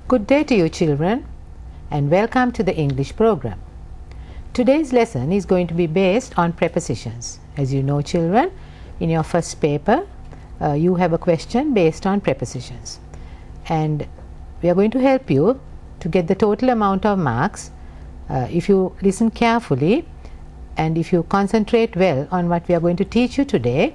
Good day to you children and welcome to the English program. Today's lesson is going to be based on prepositions. As you know children, in your first paper you have a question based on prepositions, and we are going to help you to get the total amount of marks if you listen carefully and if you concentrate well on what we are going to teach you today.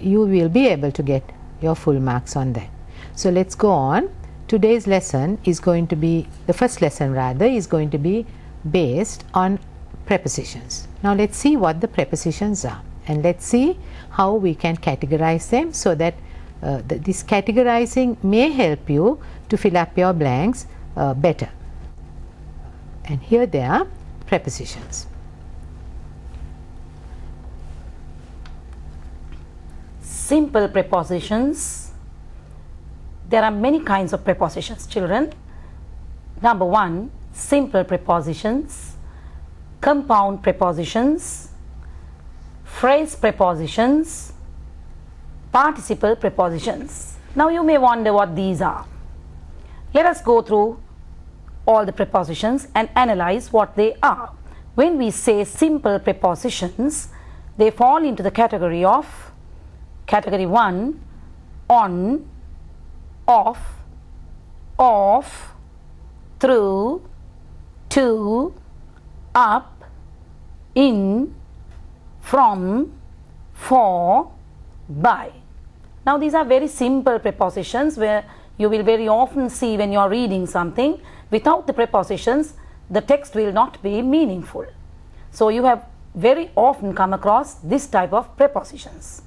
You will be able to get your full marks on that. So let's go on. Today's lesson is going to be, the first lesson rather, is going to be based on prepositions. Now let's see what the prepositions are, and let's see how we can categorize them so that this categorizing may help you to fill up your blanks better. And here they are, prepositions. Simple prepositions. There are many kinds of prepositions, children. Number one, simple prepositions, compound prepositions, phrase prepositions, participle prepositions. Now you may wonder what these are. Let us go through all the prepositions and analyze what they are. When we say simple prepositions, they fall into the category of category 1, on, off, through, to, up, in, from, for, by. Now these are very simple prepositions where you will very often see when you are reading something, without the prepositions the text will not be meaningful. So you have very often come across this type of prepositions.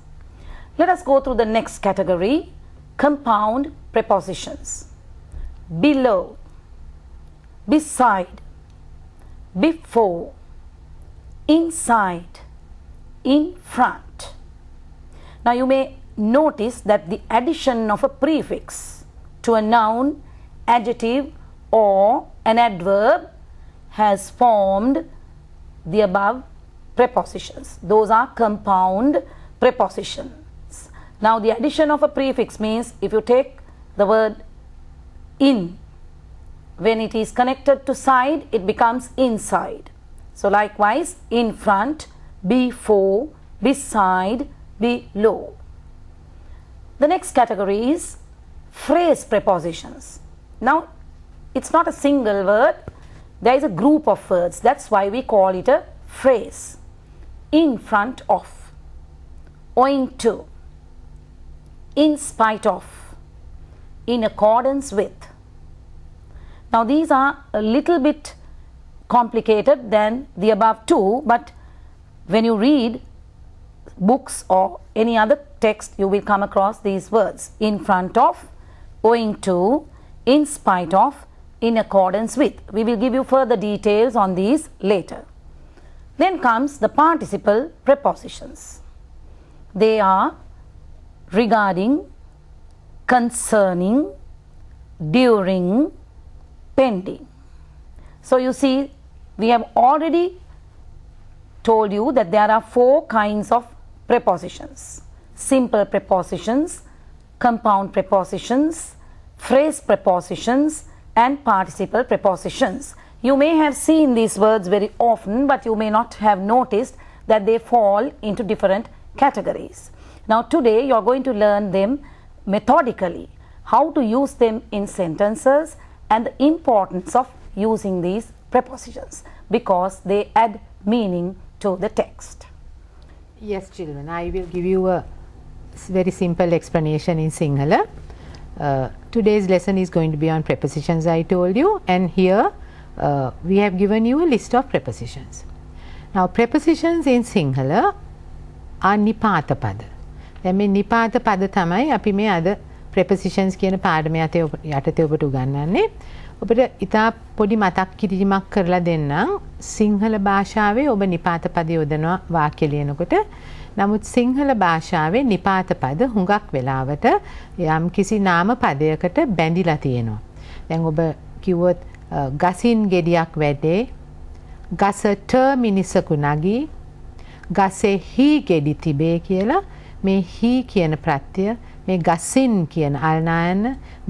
Let us go through the next category, compound prepositions. Below, beside, before, inside, in front. Now you may notice that the addition of a prefix to a noun, adjective or an adverb has formed the above prepositions. Those are compound prepositions. Now the addition of a prefix means if you take the word in, when it is connected to side it becomes inside. So likewise in front, before, beside, below. The next category is phrase prepositions. Now it's not a single word, there is a group of words, that's why we call it a phrase. In front of, owing to, in spite of, in accordance with. Now these are a little bit complicated than the above two, but when you read books or any other text you will come across these words: in front of, owing to, in spite of, in accordance with. We will give you further details on these later. Then comes the participle prepositions. They are regarding, concerning, during, pending. So you see, we have already told you that there are 4 kinds of prepositions: simple prepositions, compound prepositions, phrase prepositions and participle prepositions. You may have seen these words very often, but you may not have noticed that they fall into different categories. Now today you are going to learn them methodically, how to use them in sentences and the importance of using these prepositions because they add meaning to the text. Yes children, I will give you a very simple explanation in Sinhala. Today's lesson is going to be on prepositions, I told you, and here we have given you a list of prepositions. Now prepositions in Sinhala are nipata pada. දැන් මේ නිපාත පද තමයි අපි මේ අද prepositions කියන පාඩම යටතේ ඔබට උගන්වන්නේ. ඔබට ඉතා පොඩි මතක් කිරීමක් කරලා දෙන්නම්. සිංහල භාෂාවේ ඔබ නිපාත පද යොදනවා වාක්‍ය ලියනකොට. නමුත් සිංහල භාෂාවේ නිපාත පද හුඟක් වෙලාවට යම් කිසි නාම පදයකට බැඳිලා තියෙනවා. දැන් ඔබ කිව්වොත් ගසින් ගෙඩියක් වැටේ, ගසට මිනිසකු නගී, ගසේ හි ගෙඩි තිබේ කියලා මේ හි කියන ප්‍රත්‍ය මේ ගසින් කියන අල්නායන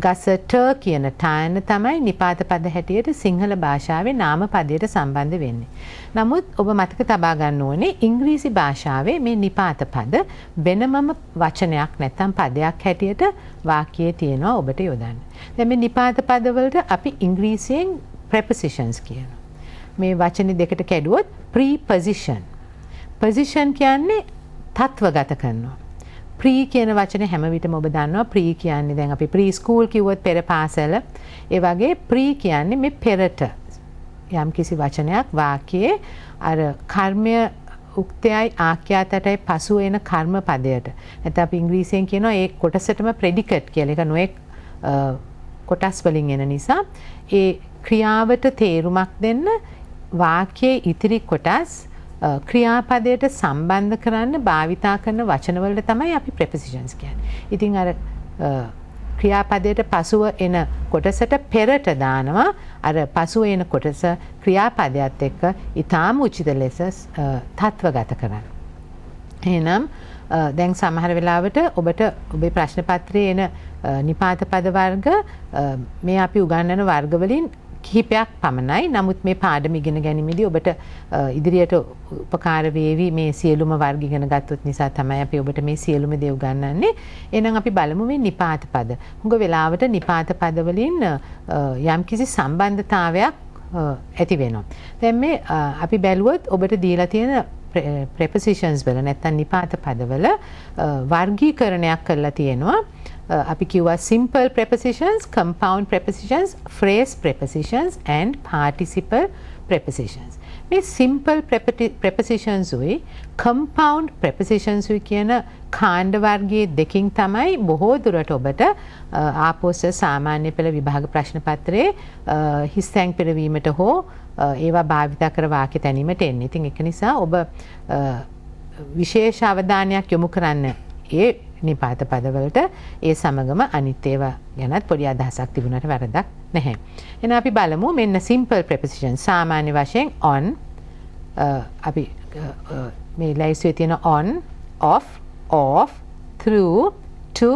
ගසට කියන ටායන තමයි නිපාත පද හැටියට සිංහල භාෂාවේ නාම පදයට සම්බන්ධ වෙන්නේ. නමුත් ඔබ මතක තබා ගන්න ඕනේ ඉංග්‍රීසි භාෂාවේ මේ නිපාත පද වෙනමම වචනයක් නැත්නම් පදයක් හැටියට වාක්‍යයේ තියෙනවා ඔබට යොදන්න. දැන් මේ නිපාත පදවලට අපි ඉංග්‍රීසියෙන් prepositions කියනවා. මේ වචනේ දෙකට කැඩුවොත් preposition. position කියන්නේ තත්වගත කරනවා. ප්‍රී කියන වචනේ හැම විටම ඔබ දන්නවා ප්‍රී කියන්නේ දැන් අපි ප්‍රී ස්කූල් කිව්වොත් පෙර පාසල ඒ වගේ ප්‍රී කියන්නේ මේ පෙරට යම් කිසි වචනයක් වාක්‍යයේ අර කර්මය උක්තයයි ආඛ්‍යාතයටයි පසු එන කර්ම පදයට නැත්නම් අපි ඉංග්‍රීසියෙන් කියනවා ඒ කොටසටම ප්‍රෙඩිකට් කියලා. ඒක නොඑක් කොටස් වලින් එන නිසා ඒ ක්‍රියාවට තේරුමක් දෙන්න වාක්‍යයේ ඉතිරි කොටස් ක්‍රියාපදයට සම්බන්ධ කරන්න භාවිතා කරන වචන වලට තමයි අපි prepositions කියන්නේ. ඉතින් අර ක්‍රියාපදයට පසුව එන කොටසට පෙරට දානවා. අර පසුව එන කොටස ක්‍රියාපදයට එක්ක ඊටාම උචිත ලෙස තත්වගත කරන්න. එහෙනම් දැන් සමහර වෙලාවට ඔබට ඔබේ ප්‍රශ්න පත්‍රයේ එන නිපාත පද වර්ග මේ අපි උගන්වන වර්ග වලින් කිහිපයක් පමණයි. නමුත් මේ පාඩම ඉගෙන ගැනීමේදී ඔබට ඉදිරියට උපකාර වේවි මේ සියලුම වර්ග ඉගෙන ගත්තොත් නිසා තමයි අපි ඔබට මේ සියලුම දේ උගන්වන්නේ. එහෙනම් අපි බලමු මේ නිපාත පද. හුඟ වෙලාවට නිපාත පද වලින් යම්කිසි සම්බන්ධතාවයක් ඇති වෙනවා. දැන් මේ අපි බැලුවොත් ඔබට දීලා තියෙන prepositions වල නැත්නම් නිපාත පදවල වර්ගීකරණයක් කරලා තියෙනවා. අපි කිව්වා simple prepositions, compound prepositions, phrase prepositions and participle prepositions. මේ simple prepositions උයි compound prepositions උයි කියන කාණ්ඩ වර්ගයේ දෙකින් තමයි බොහෝ දුරට ඔබට ආපෝස සාමාන්‍ය පෙළ විභාග ප්‍රශ්න පත්‍රයේ හිස්තැන් පෙරවීමට හෝ ඒවා භාවිත කර වාක්‍ය තැනීමට එන්නේ. ඉතින් ඒක නිසා ඔබ විශේෂ අවධානයක් යොමු කරන්න ඒ නිපාත පදවලට ඒ සමගම අනිත් ඒවා ගැනත් පොඩි අදහසක් තිබුණාට වරදක් නැහැ. එහෙනම් අපි බලමු මෙන්න simple preposition සාමාන්‍ය වශයෙන් on අපි මේ ලයිස්ට්ුවේ තියෙන on, off, off, through, to,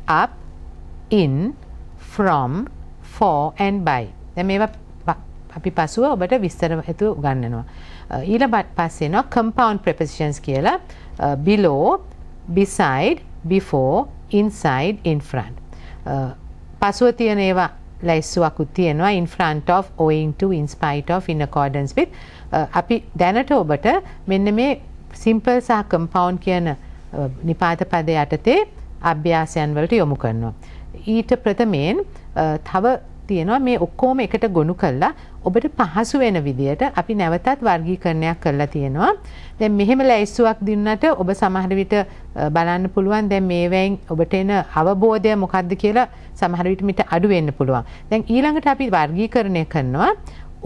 up, in, from, for and by. දැන් මේවා අපි පසුව ඔබට විස්තර හේතු උගන්වනවා. ඊළඟ පස්සේ එනවා compound prepositions කියලා below, beside, before, inside, in front. පසුව තියෙන ඒවා ලයිස්තුවකුත් තියෙනවා in front of, owing to, in spite of, in accordance with. අපි දැනට ඔබට මෙන්න මේ simple සහ compound කියන නිපාත පද යටතේ අභ්‍යාසයන් වලට යොමු කරනවා. ඊට ප්‍රථමයෙන් තව තියෙනවා මේ ඔක්කොම එකට ගොනු කළා ඔබට පහසු වෙන විදියට අපි නැවතත් වර්ගීකරණයක් කරලා තියෙනවා. දැන් මෙහෙම ලැයිස්තුවක් දුන්නට ඔබ සමහර විට බලන්න පුළුවන් දැන් මේවෙන් ඔබට එන අවබෝධය මොකක්ද කියලා සමහර විට මිට අඩු වෙන්න පුළුවන්. දැන් ඊළඟට අපි වර්ගීකරණය කරනවා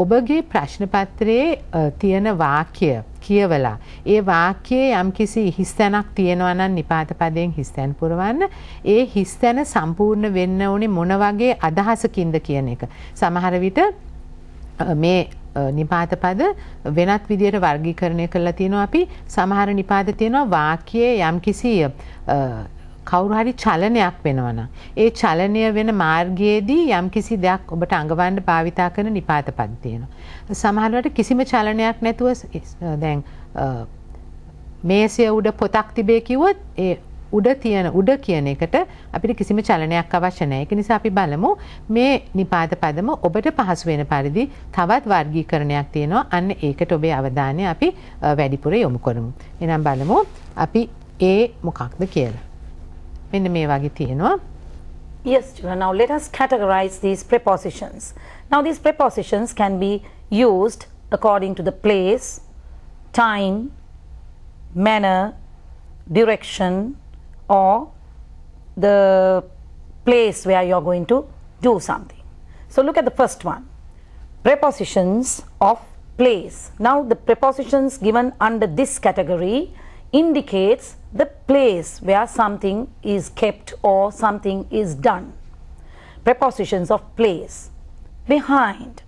ඔබගේ ප්‍රශ්න පත්‍රයේ තියෙන වාක්‍ය කියවලා ඒ වාක්‍යයේ යම්කිසි හිස්තැනක් තියෙනවා නම් නිපාත පදයෙන් හිස්තැන පුරවන්න. ඒ හිස්තැන සම්පූර්ණ වෙන්න ඕනේ මොන වගේ අදහසකින්ද කියන එක. සමහර විට මේ නිපාත පද වෙනත් විදියට වර්ගීකරණය කරලා තියෙනවා අපි. සමහර නිපාත තියෙනවා වාක්‍යයේ යම්කිසි කවුරු හරි චලනයක් වෙනවනම් ඒ චලනය වෙන මාර්ගයේදී යම්කිසි දෙයක් ඔබට අඟවන්න භාවිතා කරන නිපාත පද තියෙනවා. සමහරවිට කිසිම චලනයක් නැතුව දැන් මේසය උඩ පොතක් තිබේ කිව්වොත් ඒ උඩ කියන එකට අපිට කිසිම චලනයක් අවශ්‍ය නැහැ. ඒක නිසා අපි බලමු මේ නිපාත පදම ඔබට පහසු වෙන පරිදි තවත් වර්ගීකරණයක් තියෙනවා. අන්න ඒකට ඔබේ අවධානය අපි වැඩිපුර යොමු කරමු. එහෙනම් බලමු අපි ඒ මොකක්ද කියලා. මෙන්න මේ වගේ තියෙනවා. Yes, children. Now let us categorize these prepositions. Now these prepositions can be used according to the place, time, manner, direction, or the place where you are going to do something. So look at the first one. Prepositions of place. Now the prepositions given under this category indicates the place where something is kept or something is done. Prepositions of place: behind,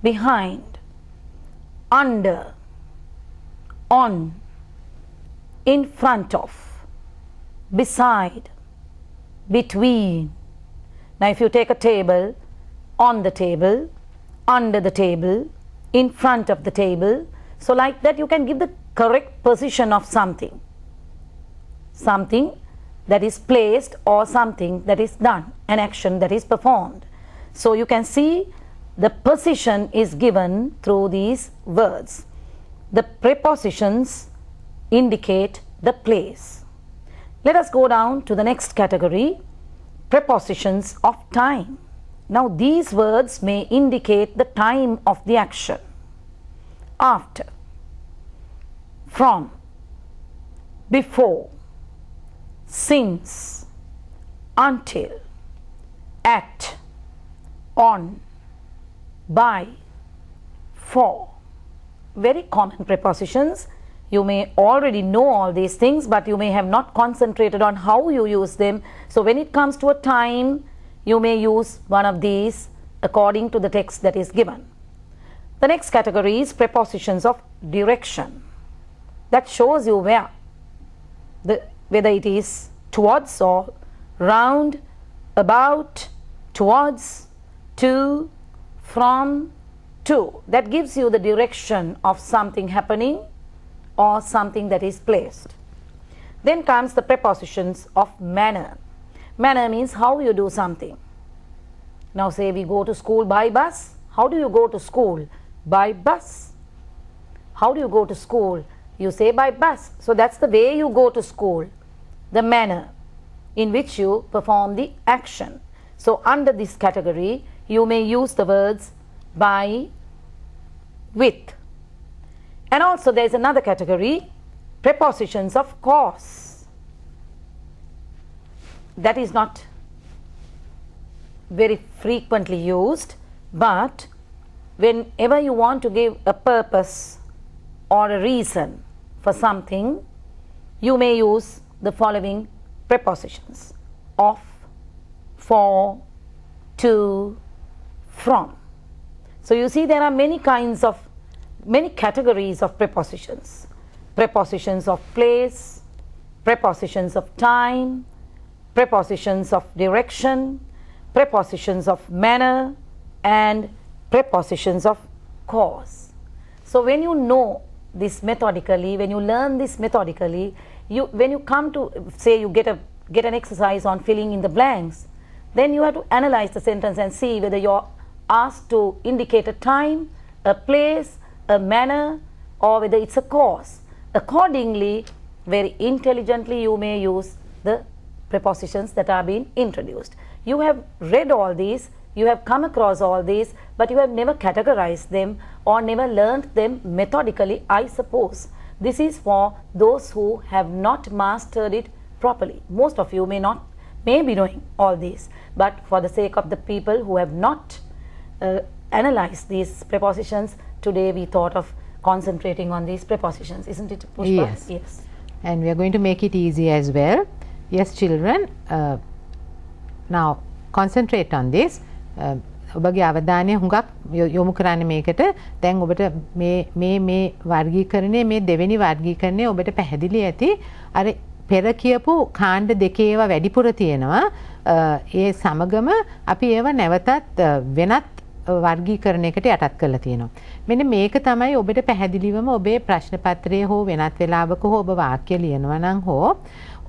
behind, under, on, in front of, beside, between. Now if you take a table, on the table, under the table, in front of the table, so like that you can give the correct position of something. Something that is placed or something that is done, an action that is performed. So you can see the position is given through these words. The prepositions indicate the place. Let us go down to the next category, prepositions of time. Now these words may indicate the time of the action. After, from, before, since, until, at, on, by, for. Very common prepositions. You may already know all these things, but you may have not concentrated on how you use them. So when it comes to a time, you may use one of these according to the text that is given. The next category is prepositions of direction. That shows you where, whether it is towards or round, about, towards, to, from, to. That gives you the direction of something happening or something that is placed. Then comes the prepositions of manner. Manner means how you do something. Now say we go to school by bus. How do you go to school? By bus. How do you go to school? You say by bus. So that's the way you go to school. The manner in which you perform the action. So under this category, you may use the words by, with. And also there is another category, prepositions of cause. That is not very frequently used, but whenever you want to give a purpose or a reason for something, you may use the following prepositions: of, for, to, from. So you see there are many categories of prepositions. Prepositions of place, prepositions of time, prepositions of direction, prepositions of manner, and prepositions of cause. So when you know this methodically, when you learn this methodically, when you come to say you get an exercise on filling in the blanks, then you have to analyze the sentence and see whether you're asked to indicate a time, a place, a manner, or whether it's a cause. Accordingly, very intelligently you may use the prepositions that are being introduced. You have read all these, you have come across all these, but you have never categorized them or never learned them methodically, I suppose. This is for those who have not mastered it properly. Most of you may be knowing all these, but for the sake of the people who have not analyzed these prepositions, today we thought of concentrating on these prepositions, isn't it, Pushpa? Yes. Yes. And we are going to make it easy as well. Yes, children. Now concentrate on this. ඔබගේ අවධානය හුඟක් යොමු කරන්නේ මේකට. දැන් ඔබට මේ වර්ගීකරණය, මේ දෙවෙනි වර්ගීකරණය ඔබට පැහැදිලි ඇති. අර පෙර කියපු කාණ්ඩ දෙකේවා වැඩිපුර තියෙනවා. ඒ සමගම අපි ඒව නැවතත් වෙනත් වර්ගීකරණයකට යටත් කරලා තියෙනවා. මෙන්න මේක තමයි ඔබට පැහැදිලිවම ඔබේ ප්‍රශ්න පත්‍රයේ හෝ වෙනත් වෙලාවක හෝ ඔබ වාක්‍ය ලියනවා නම් හෝ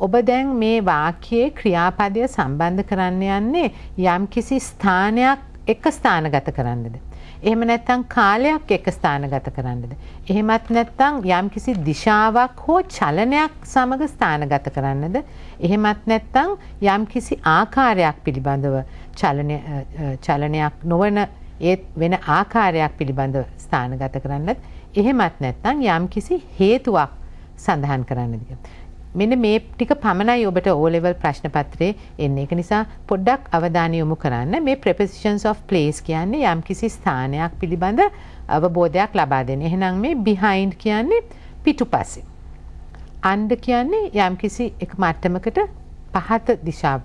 ඔබ දැන් මේ වාක්‍යයේ ක්‍රියාපදය සම්බන්ධ කරන්න යන්නේ යම්කිසි ස්ථානයක් එක්ක ස්ථානගත කරන්නද? එහෙම නැත්නම් කාලයක් එක්ක ස්ථානගත කරන්නද? එහෙමත් නැත්නම් යම්කිසි දිශාවක් හෝ චලනයක් සමග ස්ථානගත කරන්නද? එහෙමත් නැත්නම් යම්කිසි ආකාරයක් පිළිබඳව චලනයක් නොවන ඒ වෙන ආකාරයක් පිළිබඳව ස්ථානගත කරන්නත්? එහෙමත් නැත්නම් යම්කිසි හේතුවක් සඳහන් කරන්නද? මෙන්න මේ ටික පමණයි ඔබට O level ප්‍රශ්න පත්‍රයේ එන්නේ. ඒක නිසා පොඩ්ඩක් අවධානය යොමු කරන්න. මේ prepositions of place කියන්නේ යම්කිසි ස්ථානයක් පිළිබඳ අවබෝධයක් ලබා දෙන. එහෙනම් මේ behind කියන්නේ පිටුපසින්. under කියන්නේ යම්කිසි එක මට්ටමකට පහත දිශා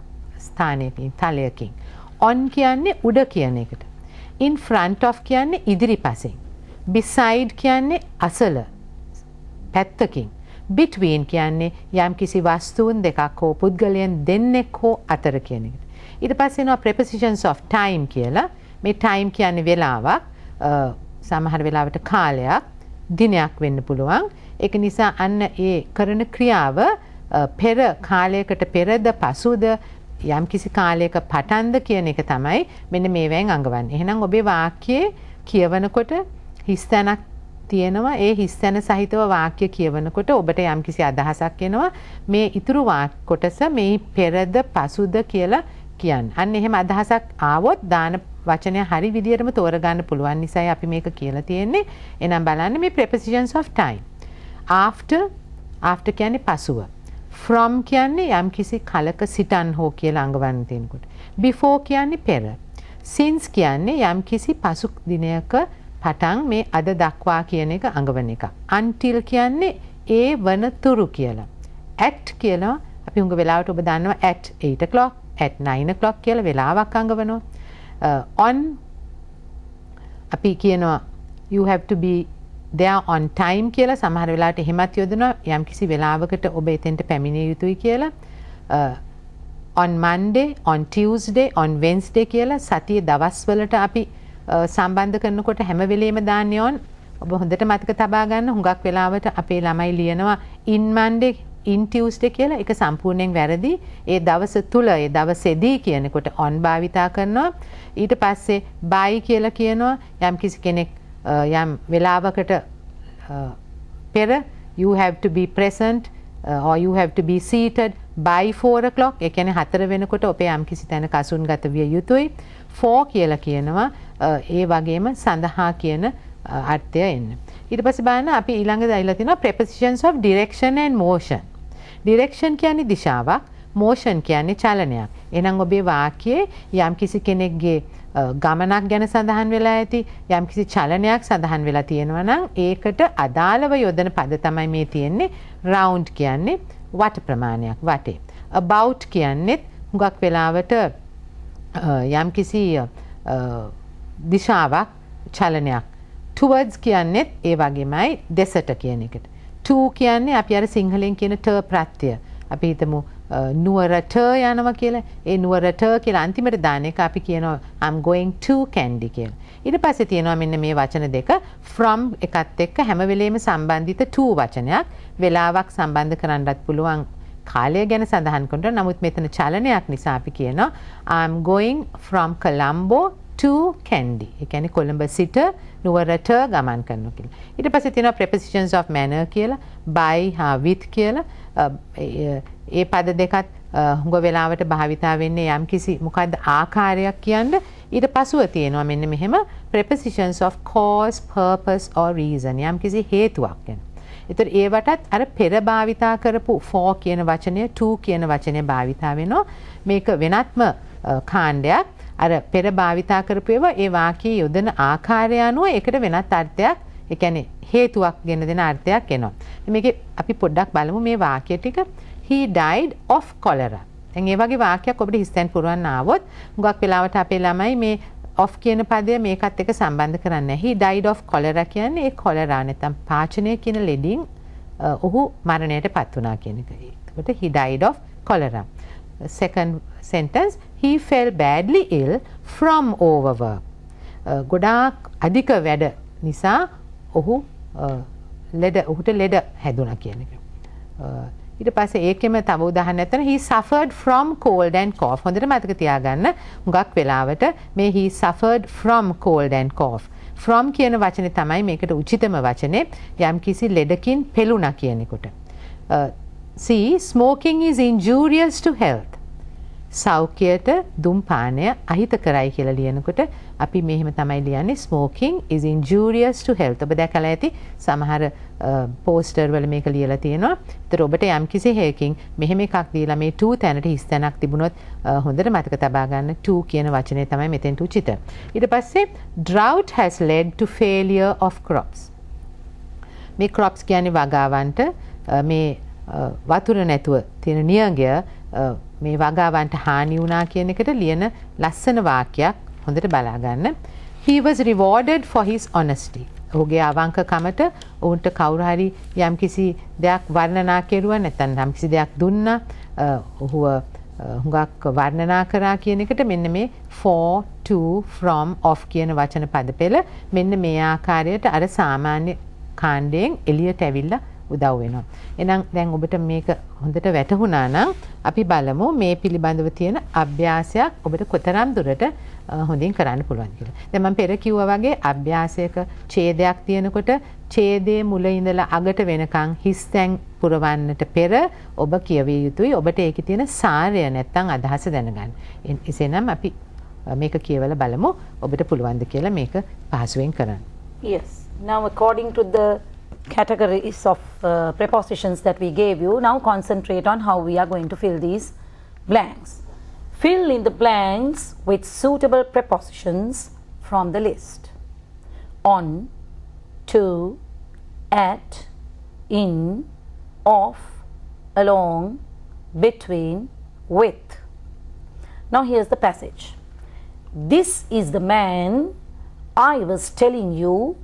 ස්ථානයකින් තලයකින්. on කියන්නේ උඩ කියන එකට. in front of කියන්නේ ඉදිරිපසින්. beside කියන්නේ අසල පැත්තකින්. between කියන්නේ යම් කිසි වස්තුන් දෙකක් හෝ පුද්ගලයන් දෙන්නෙක් හෝ අතර කියන එකට. ඊට පස්සේ එනවා prepositions of time කියලා. මේ time කියන්නේ වෙලාවක්, සමහර වෙලාවට කාලයක්, දිනයක් වෙන්න පුළුවන්. ඒක නිසා අන්න ඒ කරන ක්‍රියාව පෙර කාලයකට පෙරද පසුද යම් කිසි කාලයක පටන්ද කියන එක තමයි මෙන්න මේවෙන් අඟවන්නේ. එහෙනම් ඔබේ වාක්‍යයේ කියවනකොට හිස්තැනක් තියෙනවා. ඒ හිස්තැන සහිතව වාක්‍ය කියවනකොට ඔබට යම් කිසි අදහසක් එනවා. මේ ඉතුරු කොටස මේ පෙරද පසුද කියලා කියන්න. අන්න එහෙම අදහසක් ආවොත් දාන වචනය හරි විදියටම තෝරගන්න පුළුවන් නිසායි අපි මේක කියලා තියෙන්නේ. එහෙනම් බලන්න මේ prepositions of time. after කියන්නේ පසුව. from කියන්නේ යම් කිසි කලක සිටන් හෝ කියලා අඟවන්න තියෙනකොට. before කියන්නේ පෙර. since කියන්නේ යම් කිසි පසු දිනයක පටන් මේ අද දක්වා කියන එක අඟවන එක. until කියන්නේ ඒ වනතුරු කියලා. at කියලා අපි හුඟ වෙලාවට ඔබ දන්නවා at 8 o'clock, at 9 o'clock කියලා වෙලාවක් අඟවනවා. on අපි කියනවා you have to be there on time කියලා සමහර වෙලාවට එහෙමත් යොදනවා යම් කිසි වෙලාවකට ඔබ එතෙන්ට පැමිණිය යුතුයි කියලා. on Monday, on Tuesday, on Wednesday කියලා සතියේ දවස්වලට අපි සම්බන්ධ කරනකොට හැම වෙලෙම දාන්නේ on. ඔබ හොඳට මතක තබා ගන්න. හුඟක් වෙලාවට අපේ ළමයි ලියනවා in Monday, in Tuesday කියලා. ඒක සම්පූර්ණයෙන් වැරදි. ඒ දවස තුල ඒ දවසේදී කියනකොට on භාවිතා කරනවා. ඊට පස්සේ by කියලා කියනවා යම් කිසි කෙනෙක් යම් වෙලාවකට පෙර you have to be present or you have to be seated by 4 o'clock. ඒ කියන්නේ 4 වෙනකොට ඔබ යම් කිසි තැනක අසුන්ගත විය යුතුයි. for කියලා කියනවා ඒ වගේම සඳහා කියන අර්ථය එන්න. ඊට පස්සේ බලන්න අපි ඊළඟ දාලා තියෙනවා prepositions of direction and motion. direction කියන්නේ දිශාවක්, motion කියන්නේ චලනයක්. එහෙනම් ඔබේ වාක්‍යයේ යම් කිසි කෙනෙක්ගේ ගමනක් ගැන සඳහන් වෙලා ඇති, යම් කිසි චලනයක් සඳහන් වෙලා තියෙනවා නම් ඒකට අදාළව යොදන පද තමයි මේ තියෙන්නේ. round කියන්නේ වට ප්‍රමාණයක්, වටේ. about කියන්නේ හුඟක් වෙලාවට යම් කිසි දිශාවක්, චලනයක්. towards කියන්නේ ඒ වගේමයි දෙසට කියන එකට. to කියන්නේ අපි අර සිංහලෙන් කියන ට ප්‍රත්‍යය. අපි හිතමු නුවරට යනවා කියලා. ඒ නුවරට කියලා අන්තිමට දාන එක අපි කියනවා I'm going to Kandy කියලා. ඊට පස්සේ තියෙනවා මෙන්න මේ වචන දෙක from එකත් එක්ක හැම වෙලෙම සම්බන්ධිත to වචනයක්. වෙලාවක් සම්බන්ධ කරන්නත් පුළුවන් කාලය ගැන සඳහන් කරනවා. නමුත් මෙතන චලනයක් නිසා අපි කියනවා I'm going from Colombo to Kandy. ඒ කියන්නේ කොළඹ සිට නුවරට ගමන් කරනවා කියලා. ඊට පස්සේ තියෙනවා prepositions of manner කියලා, by හා with කියලා. ඒ පද දෙකත් හුඟ වෙලාවට භාවිතා වෙන්නේ යම් කිසි මොකද්ද ආකාරයක් කියන්න. ඊට පසුව තියෙනවා මෙන්න මෙහෙම prepositions of cause, purpose or reason. යම් කිසි හේතුවක් ගැන. ඒතර ඒවටත් අර පෙර භාවිතා කරපු for කියන වචනය, to කියන වචනය භාවිතා වෙනවා. මේක වෙනත්ම කාණ්ඩයක්. අර පෙර භාවිතා කරපු ඒවා ඒ වාක්‍යයේ යොදන ආකාරය අනුව ඒකට වෙනත් අර්ථයක්, ඒ කියන්නේ හේතුවක් ගෙන දෙන අර්ථයක් එනවා. මේකේ අපි පොඩ්ඩක් බලමු මේ වාක්‍ය ටික. He died of cholera. දැන් මේ වගේ වාක්‍යයක් ඔබට හිස්තැන් පුරවන්න ආවොත් හුඟක් වෙලාවට අපේ ළමයි මේ of කියන පදය මේකත් එක්ක සම්බන්ධ කරන්නේ. He died of cholera කියන්නේ ඒ cholera නැත්නම් පාචනය කියන ලෙඩින් ඔහු මරණයට පත් වුණා කියන එක. ඒකට he died of cholera. Second sentence, he fell badly ill from overwork. ගොඩාක් අධික වැඩ නිසා ඔහුට ලෙඩ හැදුණා කියන එක. ඊට පස්සේ ඒකෙම තව උදාහරණයක් නැත්නම් he suffered from cold and cough. හොඳට මතක තියාගන්න. හුඟක් වෙලාවට මේ he suffered from cold and cough. from කියන වචනේ තමයි මේකට උචිතම වචනේ. යම්කිසි ලෙඩකින් පෙළුණා කියන එකට. See, smoking is injurious to health. සෞඛ්‍යයට දුම්පානය අහිතකරයි කියලා ලියනකොට අපි මෙහෙම තමයි ලියන්නේ smoking is injurious to health. ඔබ දැකලා ඇති සමහර පෝස්ටර් වල මේක ලියලා තියෙනවා. ඒතර ඔබට යම්කිසි හේකින් මෙහෙම එකක් දීලා මේ to තැනට හිස් තැනක් තිබුණොත් හොඳට මතක තබා ගන්න to කියන වචනේ තමයි මෙතෙන්ට උචිත. ඊට පස්සේ drought has led to failure of crops. මේ crops කියන්නේ වගාවන්ට මේ වතුර නැතුව තියෙන නියඟය මේ වගාවන්ට හානි වුණා කියන එකට ලියන ලස්සන වාක්‍යයක් හොඳට බලා ගන්න. He was rewarded for his honesty. ඔහුගේ අවංකකමට ඔවුන්ට කවුරු හරි යම්කිසි දෙයක් වර්ණනා කෙරුවා නැත්නම් යම්කිසි දෙයක් දුන්නා ඔහුව හුඟක් වර්ණනා කරා කියන එකට මෙන්න මේ for, to, from, of කියන වචන පද පෙළ මෙන්න මේ ආකාරයට අර සාමාන්‍ය කාණ්ඩයෙන් එළියට ඇවිල්ලා උදව් වෙනවා. එහෙනම් දැන් ඔබට මේක හොඳට වැටහුණා නම් අපි බලමු මේ පිළිබඳව තියෙන අභ්‍යාසයක් ඔබට කොතරම් දුරට හොඳින් කරන්න පුළුවන් කියලා. දැන් මම පෙර කිව්වා වගේ අභ්‍යාසයක ඡේදයක් තියෙනකොට ඡේදයේ මුල ඉඳලා අගට වෙනකන් හිස් තැන් පුරවන්නට පෙර ඔබ කියවිය යුතුයි ඔබට ඒකේ තියෙන සාරය නැත්තම් අදහස දැනගන්න. එසේනම් අපි මේක කියවලා බලමු ඔබට පුළුවන්ද කියලා මේක පහසුවෙන් කරන්න. Yes. Now according to the categories of prepositions that we gave you, now concentrate on how we are going to fill these blanks. Fill in the blanks with suitable prepositions from the list. On, to, at, in, of, along, between, with. Now here's the passage. This is the man I was telling you,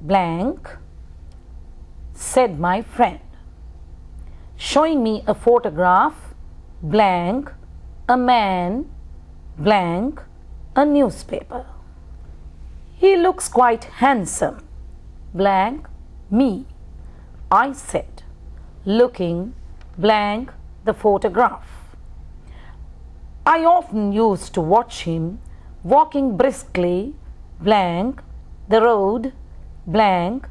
blank, said my friend, showing me a photograph, blank, a man, blank, a newspaper. He looks quite handsome, blank, me, I said, looking, blank, the photograph. I often used to watch him walking briskly, blank, the road, blank,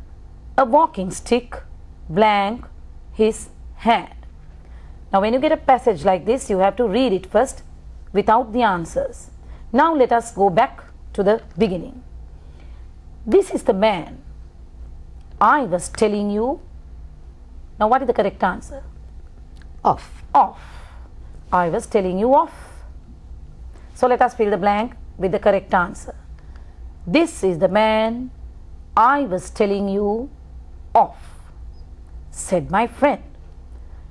a walking stick, blank, his hand. Now when you get a passage like this, you have to read it first without the answers. Now let us go back to the beginning. This is the man I was telling you. Now what is the correct answer? Of. Of. I was telling you of. So let us fill the blank with the correct answer. This is the man I was telling you of, said my friend,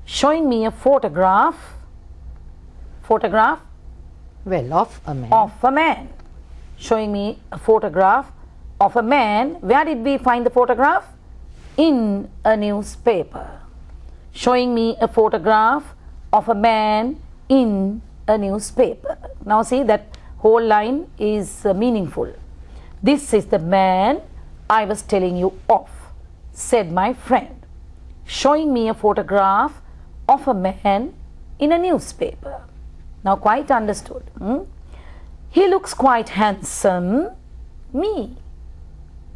showing me a photograph. Photograph? Well, of a man. Of a man. Showing me a photograph of a man. Where did we find the photograph? In a newspaper. Showing me a photograph of a man in a newspaper. Now see, that whole line is meaningful. This is the man I was telling you of, said my friend, showing me a photograph of a man in a newspaper. Now quite understood. He looks quite handsome, me.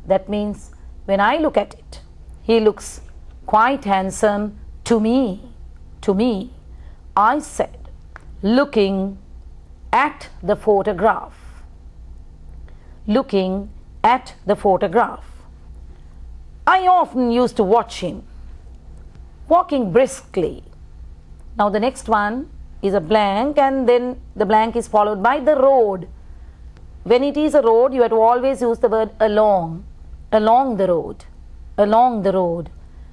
That means when I look at it, he looks quite handsome to me. To me, I said, looking at the photograph. Looking at the photograph. I often used to watch him walking briskly. Now the next one is a blank, and then the blank is followed by the road. When it is a road, you have to always use the word along. Along the road. Along the road.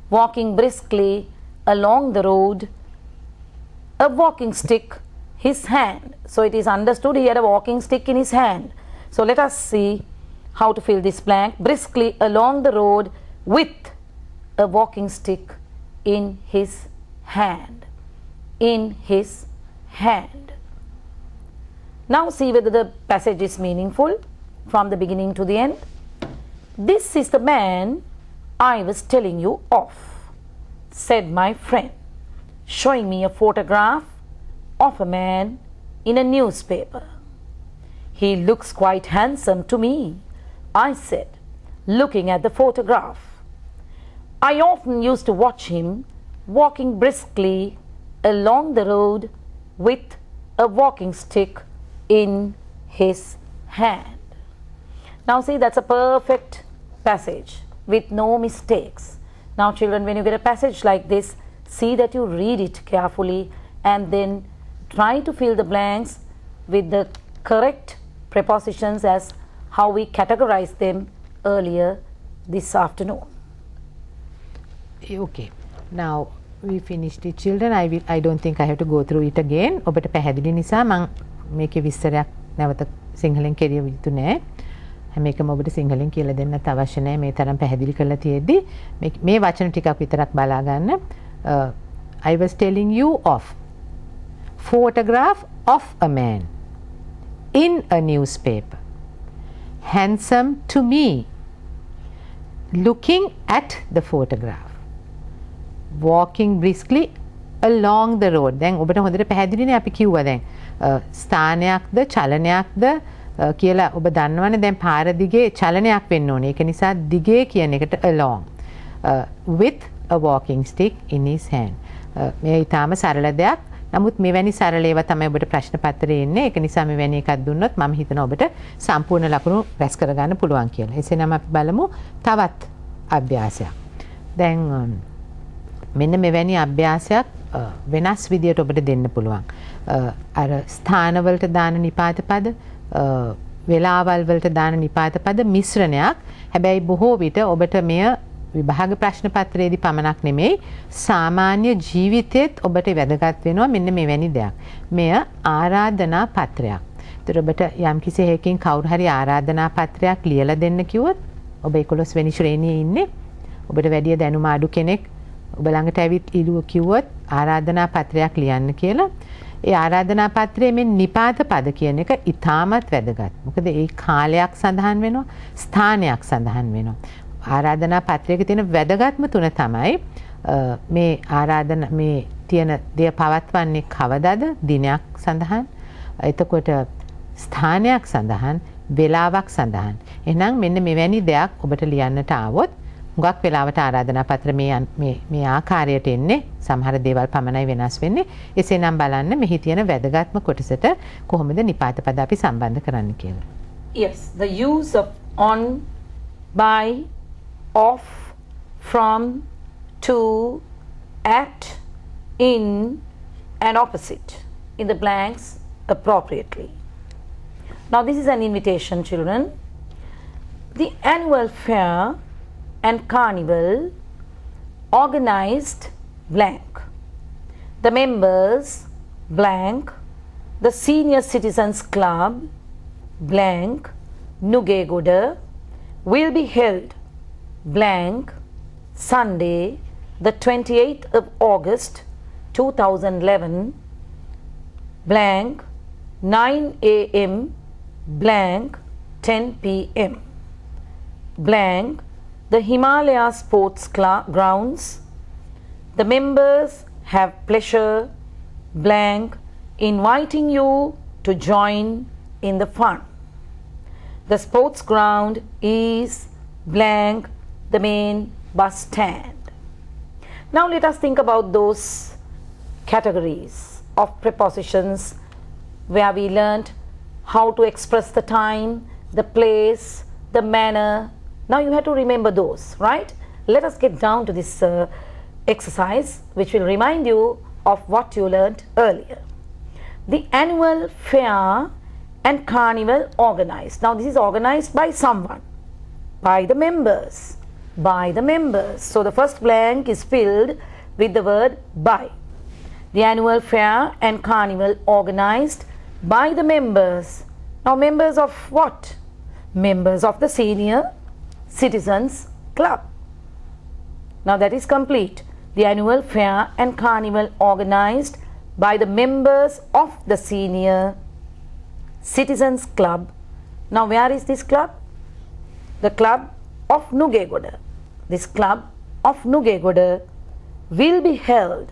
Walking briskly along the road. A walking stick, his hand. So it is understood he had a walking stick in his hand. So let us see how to fill this blank. Briskly along the road with a walking stick in his hand. In his hand. Now see whether the passage is meaningful from the beginning to the end. This is the man I was telling you of, said my friend, showing me a photograph of a man in a newspaper. He looks quite handsome to me, I said, looking at the photograph. I often used to watch him walking briskly along the road with a walking stick in his hand. Now see, that's a perfect passage with no mistakes. Now children, when you get a passage like this, see that you read it carefully and then try to fill the blanks with the correct prepositions as how we categorized them earlier this afternoon. Okay, now we finished it, children. I don't think I have to go through it again. ඔබට පැහැදිලි නිසා මම මේකේ විස්තරයක් නැවත සිංහලෙන් කෙරිය යුතු නෑ. හැම එකම ඔබට සිංහලෙන් කියලා දෙන්නත් අවශ්‍ය නැහැ මේ තරම් පැහැදිලි කරලා තියෙද්දි මේ වචන ටිකක් විතරක් බලා ගන්න. I was telling you of photograph of a man in a newspaper, handsome to me, looking at the photograph, walking briskly along the road. දැන් ඔබට හොඳට පැහැදිලිනේ අපි කිව්වා දැන් ස්ථානයක්ද චලනයක්ද කියලා ඔබ දන්නවනේ දැන් පාර දිගේ චලනයක් වෙන්න ඕනේ. ඒක නිසා දිගේ කියන එකට along with a walking stick in his hand. මේ ඊටාම සරල දෙයක්. නමුත් මෙවැනි සරල ඒවා තමයි ඔබට ප්‍රශ්න පත්‍රයේ එන්නේ. ඒක නිසා මෙවැනි එකක් දුන්නොත් මම හිතනවා ඔබට සම්පූර්ණ ලකුණු රැස් කරගන්න පුළුවන් කියලා. එසේනම් අපි බලමු තවත් අභ්‍යාසයක්. දැන් මෙන්න මෙවැනි අභ්‍යාසයක් වෙනස් විදියට ඔබට දෙන්න පුළුවන්. අර ස්ථානවලට දාන නිපාත පද වෙලාවල් වලට දාන නිපාත පද මිශ්‍රණයක්. හැබැයි බොහෝ විට ඔබට මෙය විභාග ප්‍රශ්න පත්‍රයේදී පමණක් නෙමෙයි සාමාන්‍ය ජීවිතයේත් ඔබට වැදගත් වෙනවා මෙන්න මෙවැනි දෙයක්. මෙය ආරාධනා පත්‍රයක්. ඒතර ඔබට යම්කිසි හේකින් කවුරු හරි ආරාධනා පත්‍රයක් ලියලා දෙන්න කිව්වොත් ඔබ 11 වෙනි ශ්‍රේණියේ ඉන්නේ. ඔබට වැඩි දැනුම අඩු කෙනෙක් ඔබ ළඟට ඇවිත් ඉලුව කිව්වොත් ආරාධනා පත්‍රයක් ලියන්න කියලා. ඒ ආරාධනා පත්‍රයේ මේ නිපාත පද කියන එක ඉතාමත් වැදගත්. මොකද ඒ කාලයක් සඳහන් වෙනවා, ස්ථානයක් සඳහන් වෙනවා. ආරාධනා පත්‍රයක තියෙන වැදගත්ම තුන තමයි මේ ආරාධනා මේ තියෙන දෙය පවත්වන්නේ කවදාද? දිනයක් සඳහන්. එතකොට ස්ථානයක් සඳහන්, වෙලාවක් සඳහන්. එහෙනම් මෙන්න මෙවැනි දෙයක් ඔබට ලියන්නට ආවොත් හුඟක් වෙලාවට ආරාධනා පත්‍ර මේ ආකාරයට එන්නේ. සමහර දේවල් පමණයි වෙනස් වෙන්නේ. එසේනම් බලන්න මෙහි තියෙන වැදගත්ම කොටසට කොහොමද නිපාත පද අපි සම්බන්ධ කරන්න කියලා. Yes, the use of on, by, of, from, to, at, in and opposite in the blanks appropriately. Now this is an invitation, children. The annual fair and carnival organized blank. The members blank, the senior citizens club blank, Nugegoda will be held blank Sunday the 28th of August 2011 blank 9 a.m. blank 10 p.m. blank the Himalaya Sports Grounds. The members have pleasure blank inviting you to join in the fun. The sports ground is blank the main bus stand. Now let us think about those categories of prepositions where we learned how to express the time, the place, the manner. Now you have to remember those, right? Let us get down to this exercise which will remind you of what you learned earlier. The annual fair and carnival organized. Now this is organized by someone, by the members, by the members. So the first blank is filled with the word by. The annual fair and carnival organized by the members. Now members of what? Members of the senior citizens club. Now that is complete. The annual fair and carnival organized by the members of the senior citizens club. Now where is this club? The club of Nugegoda. This club of Nugegoda will be held.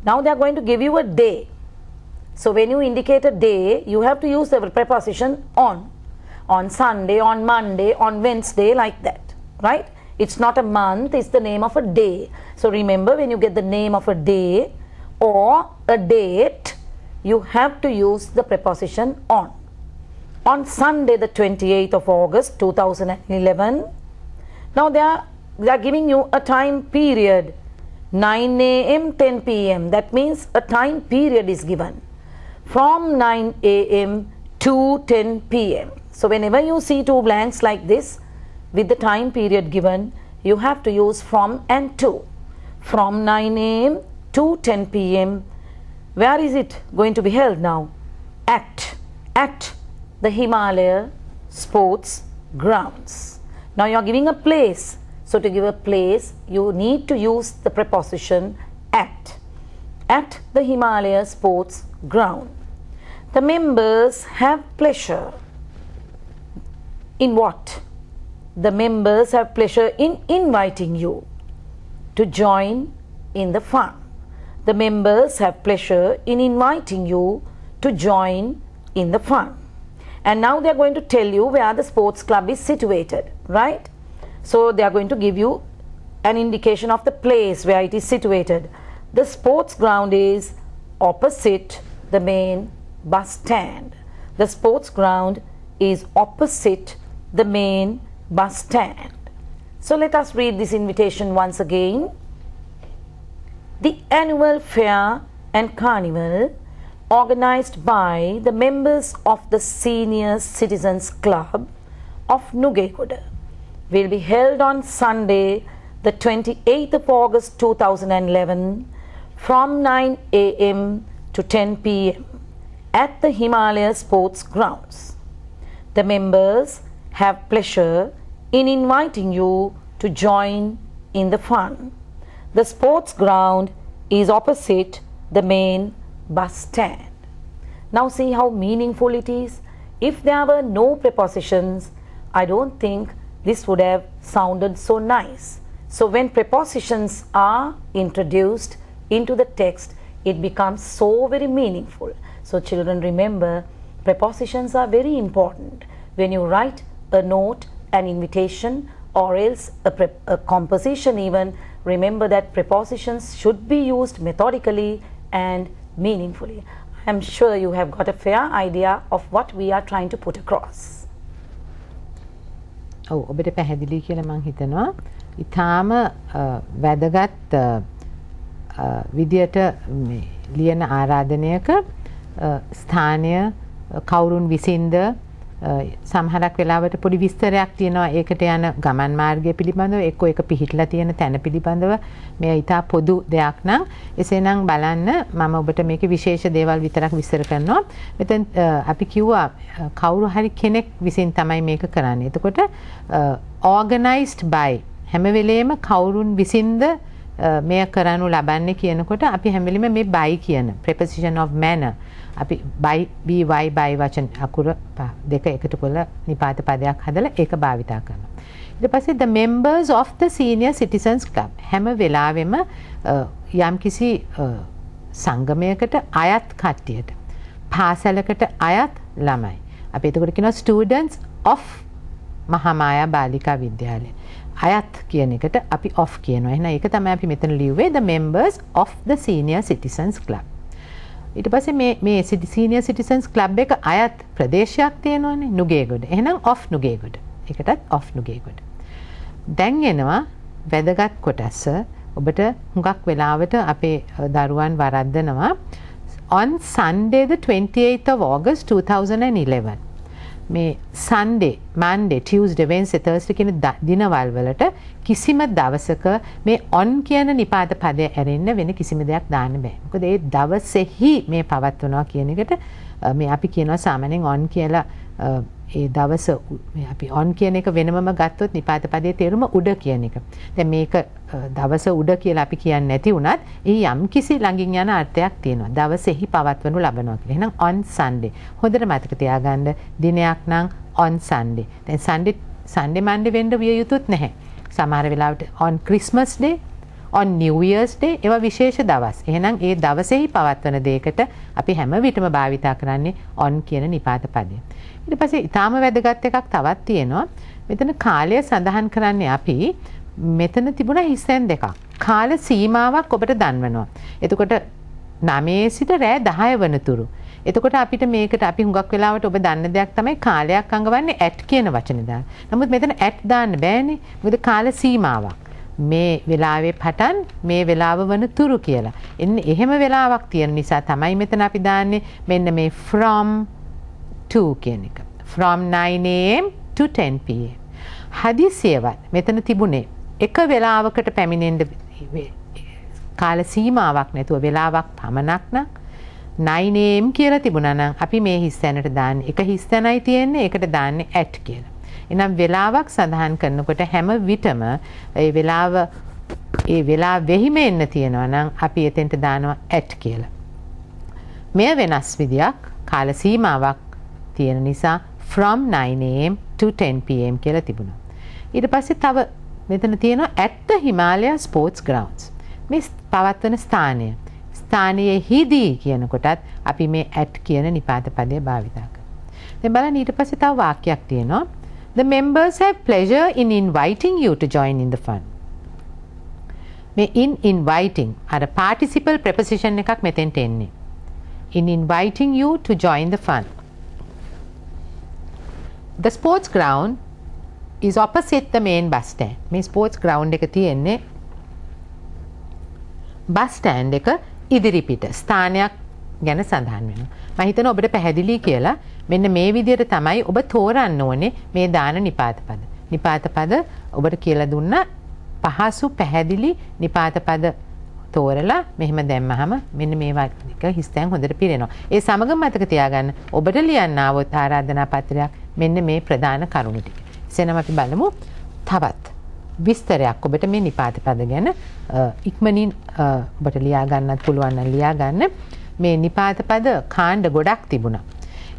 Now they are going to give you a day. So when you indicate a day, you have to use the preposition on Sunday, on Monday, on Wednesday, like that, right? It's not a month, it's the name of a day. So remember, when you get the name of a day or a date, you have to use the preposition on. On Sunday the 28th of August 2011, now they are giving you a time period, 9 a.m. 10 p.m. That means a time period is given from 9 a.m. to 10 p.m. So whenever you see two blanks like this with the time period given, you have to use from and to. From 9 a.m. to 10 p.m. Where is it going to be held now? At the Himalaya Sports grounds. Now you are giving a place. So to give a place, you need to use the preposition at. At the Himalaya sports ground. The members have pleasure in what? The members have pleasure in inviting you to join in the fun. The members have pleasure in inviting you to join in the fun. And now they are going to tell you where the sports club is situated, right? So they are going to give you an indication of the place where it is situated. The sports ground is opposite the main bus stand. The sports ground is opposite the main bus stand. So let us read this invitation once again. The annual fair and carnival organized by the members of the Senior Citizens Club of Nugegoda will be held on Sunday, the 28th of August 2011 from 9 a.m. to 10 p.m. at the Himalaya Sports Grounds. The members have pleasure in inviting you to join in the fun. The sports ground is opposite the main bus stand. Now see how meaningful it is. If there were no prepositions, I don't think this would have sounded so nice. So when prepositions are introduced into the text, it becomes so very meaningful. So children, remember, prepositions are very important. When you write a note, an invitation, or else a composition even, remember that prepositions should be used methodically and meaningfully. I am sure you have got a fair idea of what we are trying to put across. ඔව් ඔබට පැහැදිලි කියලා මම හිතනවා. ඊටාම වැදගත් විදියට මේ ලියන ආරාධනයක ස්ථානය කවුරුන් විසින්ද සමහරක් වෙලාවට පොඩි විස්තරයක් තියෙනවා ඒකට යන ගමන් මාර්ගය පිළිබඳව එක්ක ඒක පිහිටලා තියෙන තැන පිළිබඳව මේ ඊටා පොදු දෙයක් නම් එසේනම් බලන්න මම ඔබට මේකේ විශේෂ දේවල් විතරක් විස්තර කරනවා මෙතෙන් අපි කිව්වා කවුරු හරි කෙනෙක් විසින් තමයි මේක කරන්නේ එතකොට organized by හැම වෙලේම කවුරුන් විසින්ද මෙය කරනු ලබන්නේ කියනකොට අපි හැම වෙලෙම මේ by කියන preposition of manner අපි by by වචන අකුර දෙක එකතු කරලා නිපාත පදයක් හදලා ඒක භාවිතා කරනවා. ඊට පස්සේ the members of the senior citizens club හැම වෙලාවෙම යම්කිසි සංගමයකට අයත් කට්ටියට පාසලකට අයත් ළමයි. අපි එතකොට කියනවා students of මහාමායා බාලිකා විද්‍යාලය. අයත් කියන එකට අපි of කියනවා. එහෙනම් ඒක තමයි අපි මෙතන ලියුවේ the members of the senior citizens club. ඊට පස්සේ මේ senior citizens club එක අයත් ප්‍රදේශයක් තියෙනවානේ නුගේගොඩ. එහෙනම් of නුගේගොඩ. ඒකටත් of නුගේගොඩ. දැන් එනවා වැදගත් කොටස. ඔබට හුඟක් වෙලාවට අපේ දරුවන් වරද්දනවා on Sunday the 28th of August 2011 මේ Sunday, Monday, Tuesday, Wednesday, Thursday කියන දිනවල් වලට කිසිම දවසක මේ on කියන නිපාත පදය ඇරෙන්න වෙන කිසිම දෙයක් දාන්න බෑ. මොකද ඒ දවසේහි මේ පවත්වනවා කියන එකට මේ අපි කියනවා සාමාන්‍යයෙන් on කියලා ඒ දවස මේ අපි on කියන එක වෙනමම ගත්තොත් නිපාත පදයේ තේරුම උඩ කියන එක. දැන් මේක දවස උඩ කියලා අපි කියන්නේ නැති වුණත් ඒ යම් කිසි ළඟින් යන අර්ථයක් තියෙනවා. දවසේහි පවත්වනු ලබනවා කියලා. එහෙනම් on Sunday. හොඳට මතක තියාගන්න දිනයක් නම් on Sunday. දැන් Sunday Monday වෙන්න විය යුතුත් නැහැ. සමහර වෙලාවට on Christmas Day, on New Year's Day ඒවා විශේෂ දවස්. එහෙනම් ඒ දවසේහි පවත්වන දෙයකට අපි හැම විටම භාවිතා කරන්නේ on කියන නිපාත පදය. ඊට පස්සේ ඊටාම වැදගත් එකක් තවත් තියෙනවා. මෙතන කාලය සඳහන් කරන්නේ අපි මෙතන තිබුණ හිස්තැන් දෙකක්. කාල සීමාවක් ඔබට දන්වනවා. එතකොට 9 සිට රෑ 10 වනතුරු. එතකොට අපිට මේකට අපි හුඟක් වෙලාවට ඔබ දන්න දෙයක් තමයි කාලයක් අඟවන්නේ at කියන වචනේ දාන්න. නමුත් මෙතන at දාන්න බෑනේ. මොකද කාල සීමාවක්. මේ වෙලාවේ පටන් මේ වෙලාව වනතුරු කියලා. එන්නේ එහෙම වෙලාවක් තියෙන නිසා තමයි මෙතන අපි දාන්නේ මෙන්න මේ from to කියන එක. From 9 am to 10 pm. හදිසියවත් මෙතන තිබුණේ එක වෙලාවකට පැමිණෙන්න කාල සීමාවක් නැතුව වෙලාවක් පමණක් නම් 9 am කියලා තිබුණා නම් අපි මේ හිස්තැනට දාන්නේ එක හිස්තැනයි තියෙන්නේ ඒකට දාන්නේ at කියලා. එනම් වෙලාවක් සඳහන් කරනකොට හැම විටම ඒ වෙලාවෙහිම එන්න තියෙනවා නම් අපි එතෙන්ට දානවා at කියලා. මෙය වෙනස් විදියක් කාල සීමාවක් තියෙන නිසා from 9 am to 10 pm කියලා තිබුණා. ඊට පස්සේ තව මෙතන තියෙනවා at the Himalaya Sports Grounds. මේ පවත්වන ස්ථානය. ස්ථානයේදී කියනකොටත් අපි මේ at කියන නිපාත පදය භාවිතා කරනවා. දැන් බලන්න ඊට පස්සේ තව වාක්‍යයක් තියෙනවා. The members have pleasure in inviting you to join in the fun. මේ in inviting අර participle preposition එකක් මෙතෙන්ට එන්නේ. In inviting you to join the fun. The sports ground is opposite the main bus stand. මේ sports ground එක තියෙන්නේ bus stand එක ඉදිරිපිට ස්ථානයක් ගැන සඳහන් වෙනවා. මම හිතනවා ඔබට පැහැදිලි කියලා. මෙන්න මේ විදිහට තමයි ඔබ තෝරන්න ඕනේ මේ දාන නිපාත පද. නිපාත පද ඔබට කියලා දුන්නා පහසු පැහැදිලි නිපාත පද තෝරලා මෙහෙම දැම්මහම මෙන්න මේ වගේ හිස්තැන් හොඳට පිරෙනවා. ඒ සමග මතක තියාගන්න ඔබට ලියන්න આવොත් ආරාධනා පත්‍රයක් මෙන්න මේ ප්‍රධාන කරුණු ටික. එසේනම් අපි බලමු තවත් විස්තරයක් ඔබට මේ නිපාත පද ගැන ඉක්මනින් ඔබට ලියා ගන්නත් පුළුවන් නම් ලියා ගන්න. මේ නිපාත පද කාණ්ඩ ගොඩක් තිබුණා.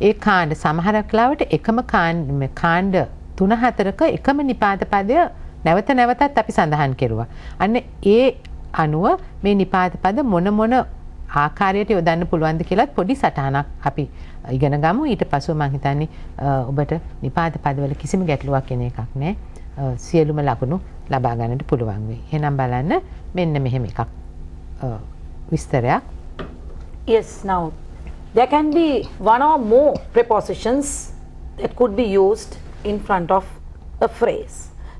ඒ කාණ්ඩ සමහරක් ලාවට එකම කාණ්ඩ 3-4ක එකම නිපාත පදය නැවත නැවතත් අපි සඳහන් කෙරුවා. අන්න ඒ අනුව මේ නිපාත පද මොන ආකාරයට යොදන්න පුළුවන්ද කියලාත් පොඩි සටහනක් අපි ඉගෙන ගමු. ඊට පස්ව මම හිතන්නේ ඔබට නිපාත පදවල කිසිම ගැටලුවක් එන එකක් නැහැ. සියලුම ලකුණු ලබා ගන්නට පුළුවන් වෙයි. එහෙනම් බලන්න මෙන්න මෙහෙම එකක් විස්තරයක්. Yes, now there can be one or more prepositions that could be used in front of a phrase.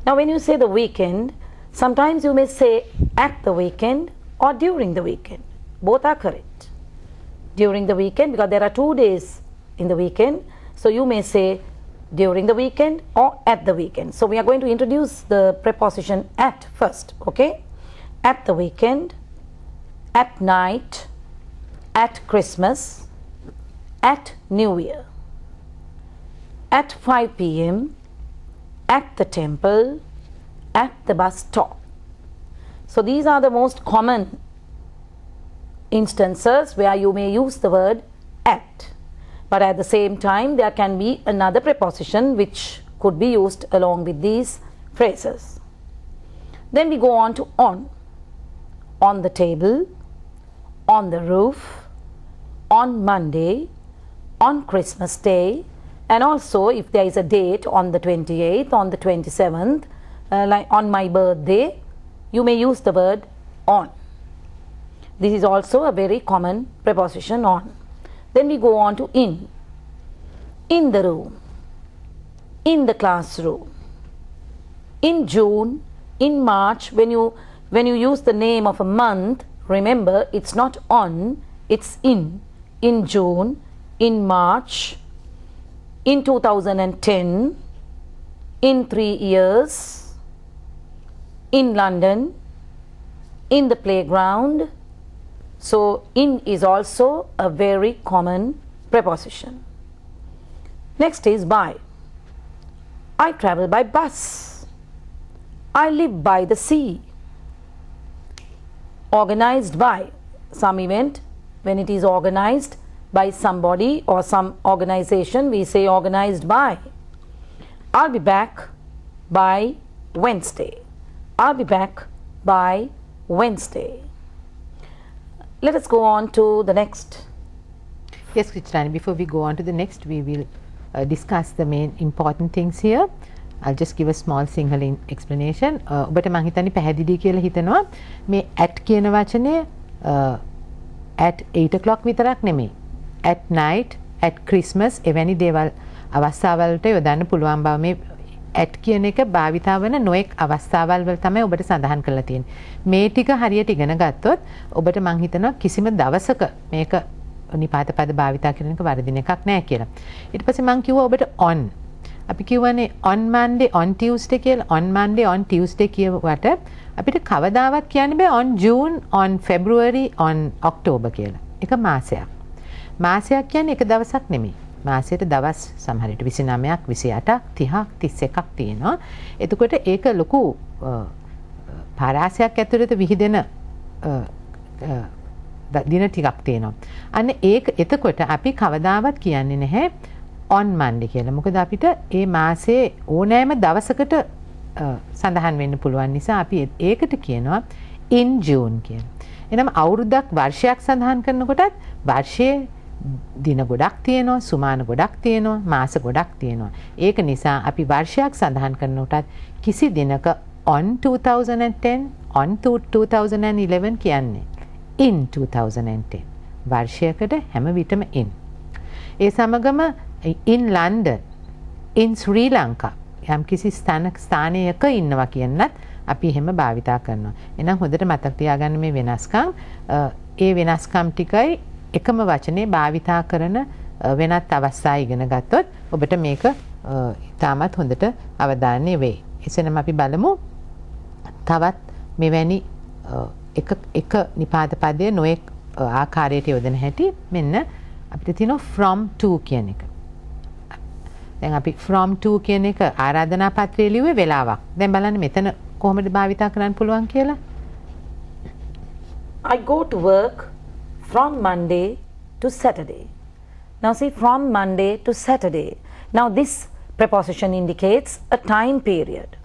Now when you say the weekend, sometimes you may say at the weekend or during the weekend. Both are correct. During the weekend, because there are 2 days in the weekend, so you may say during the weekend or at the weekend. So we are going to introduce the preposition at first, okay? At the weekend, at night, at Christmas, at New Year, at 5 p.m, at the temple, at the bus stop. So these are the most common instances where you may use the word at. But at the same time, there can be another preposition which could be used along with these phrases. Then we go on to on the table, on the roof, on Monday, on Christmas Day, and also if there is a date on the 28th, on the 27th, like on my birthday, you may use the word on. This is also a very common preposition on. Then we go on to in the room, in the classroom, in June, in March. When you use the name of a month, remember it's not on, it's in June, in March, in 2010, in 3 years, in London, in the playground. So in is also a very common preposition. Next is by. I travel by bus. I live by the sea. Organized by. Some event, when it is organized by somebody or some organization, we say organized by. I'll be back by Wednesday. I'll be back by Wednesday. Let us go on to the next. Yes, Krichnani, before we go on to the next, we will discuss the main important things here. I'll just give a small Sinhala explanation. ඔබට මම හිතන්නේ පැහැදිලි කියලා හිතනවා. මේ at කියන වචනේ at 8 o'clock විතරක් නෙමෙයි. At night, at Christmas එවැනි දේවල් අවස්ථාවලට යොදන්න පුළුවන් බව මේ at කියන එක භාවිතා වන නොඑක් අවස්ථාවල් වල තමයි ඔබට සඳහන් කරලා තියෙන්නේ. මේ ටික හරියට ඉගෙන ගත්තොත් ඔබට මම හිතනවා කිසිම දවසක මේක නිපාත පද භාවිතා කරන එක වරදින එකක් නෑ කියලා. ඊට පස්සේ මම කිව්වා ඔබට on. අපි කියවනේ on Monday, on Tuesday කියලා. on Monday, on Tuesday කියවට අපිට කවදාවත් කියන්න බෑ on June, on February, on October කියලා. ඒක මාසයක්. මාසයක් කියන්නේ එක දවසක් නෙමෙයි. මාසයට දවස් සමහරට 29ක් 28ක් 30ක් 31ක් තියෙනවා. එතකොට ඒක ලොකු පරාසයක් ඇතුළත විහිදෙන දින ටිකක් තියෙනවා. අන්න ඒක එතකොට අපි කවදාවත් කියන්නේ නැහැ on Monday කියලා. මොකද අපිට ඒ මාසේ ඕනෑම දවසකට සඳහන් වෙන්න පුළුවන් නිසා අපි ඒකට කියනවා in June කියලා. එනම අවුරුද්දක් වර්ෂයක් සඳහන් කරනකොටත් වර්ෂයේ දින ගොඩක් තියෙනවා, සුමාන ගොඩක් තියෙනවා, මාස ගොඩක් තියෙනවා. ඒක නිසා අපි වර්ෂයක් සඳහන් කරනකොටත් කිසි දිනක on 2010, on 2011 කියන්නේ in 2010. වර්ෂයකට හැම විටම in. ඒ සමගම in London, in Sri Lanka යම් කිසි ස්ථානයක ඉන්නවා කියන්නත් අපි එහෙම භාවිතා කරනවා. එහෙනම් හොඳට මතක තියාගන්න මේ වෙනස්කම්. ඒ වෙනස්කම් ටිකයි එකම වචනේ භාවිතා කරන වෙනත් අවස්ථා ඉගෙන ගත්තොත් ඔබට මේක ඉතාමත් හොඳට අවධානය වෙයි. එසේනම් අපි බලමු තවත් මෙවැනි එක නිපාත පදයේ නොඑක් ආකාරයට යොදන හැටි. මෙන්න අපිට තියෙනවා from to කියන එක. දැන් අපි from to කියන එක ආරාධනා පත්‍රයේ ලිව්වේ වෙලාවක්. දැන් බලන්න මෙතන කොහොමද භාවිතා කරන්න පුළුවන් කියලා. I go to work from Monday to Saturday. Now see, from Monday to Saturday. Now this preposition indicates a time period.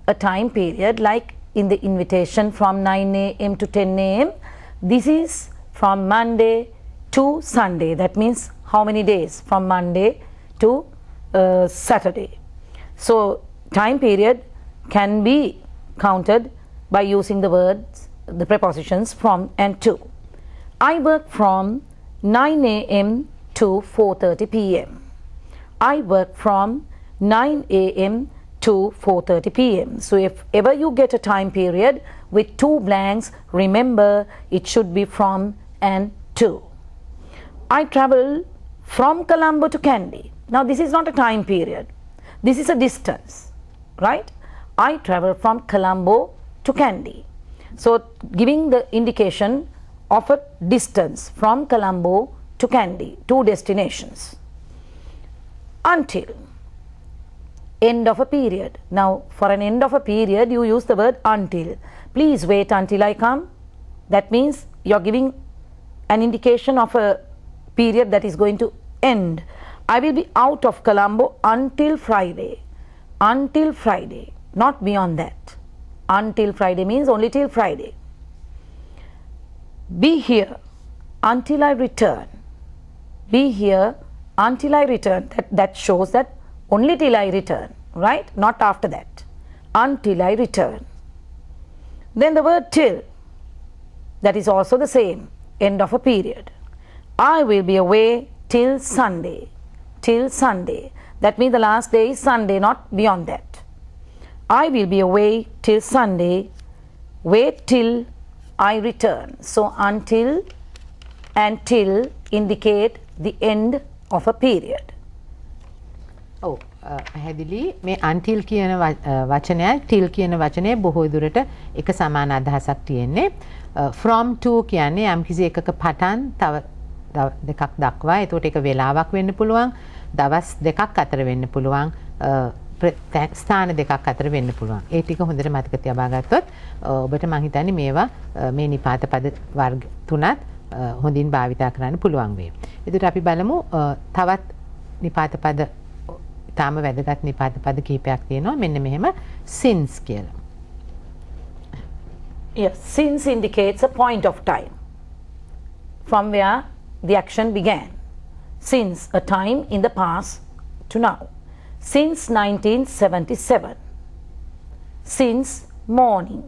A time period like in the invitation from 9 a.m. to 10 a.m. This is from Monday to Sunday. That means how many days? From Monday to Saturday. So time period can be counted by using the words, the prepositions from and to. I work from 9 a.m. to 4:30 p.m. I work from 9 a.m. to 4:30 p.m. So if ever you get a time period with two blanks, remember it should be from and to. I travel from Colombo to Kandy. Now this is not a time period. This is a distance, right? I travel from Colombo to Kandy. So giving the indication of a distance from Colombo to Kandy, two destinations. Until, end of a period. Now for an end of a period you use the word until. Please wait until I come. That means you are giving an indication of a period that is going to end. I will be out of Colombo until Friday. Until Friday, not beyond that. Until Friday means only till Friday. Be here until I return. Be here until I return. That shows that only till I return, right? Not after that. Until I return. Then the word till, that is also the same, end of a period. I will be away till Sunday. Till Sunday. That means the last day is Sunday, not beyond that. I will be away till Sunday. Wait till I return. So until and till indicate the end of a period. ඔව් පැහැදිලි. මේ until කියන වචනයයි till කියන වචනය බොහෝ දුරට එක සමාන අදහසක් තියෙන්නේ. From to කියන්නේ යම්කිසි එකක පටන් තව දෙකක් දක්වා. ඒකට ඒක වෙලාවක් වෙන්න පුළුවන්. දවස් දෙකක් අතර වෙන්න පුළුවන්. ස්ථාන දෙකක් අතර වෙන්න පුළුවන්. ඒ ටික හොඳට මතක තියාබා ගත්තොත් ඔබට මම හිතන්නේ මේවා මේ නිපාත පද වර්ග තුනත් හොඳින් භාවිතා කරන්න පුළුවන් වෙයි. ඒකට අපි බලමු තවත් නිපාත පද තාම වැදගත් නිපාත පද කිහිපයක් තියෙනවා. මෙන්න මෙහෙම since කියලා. Yes, since indicates a point of time from where the action began. Since, a time in the past to now. Since 1977. Since morning,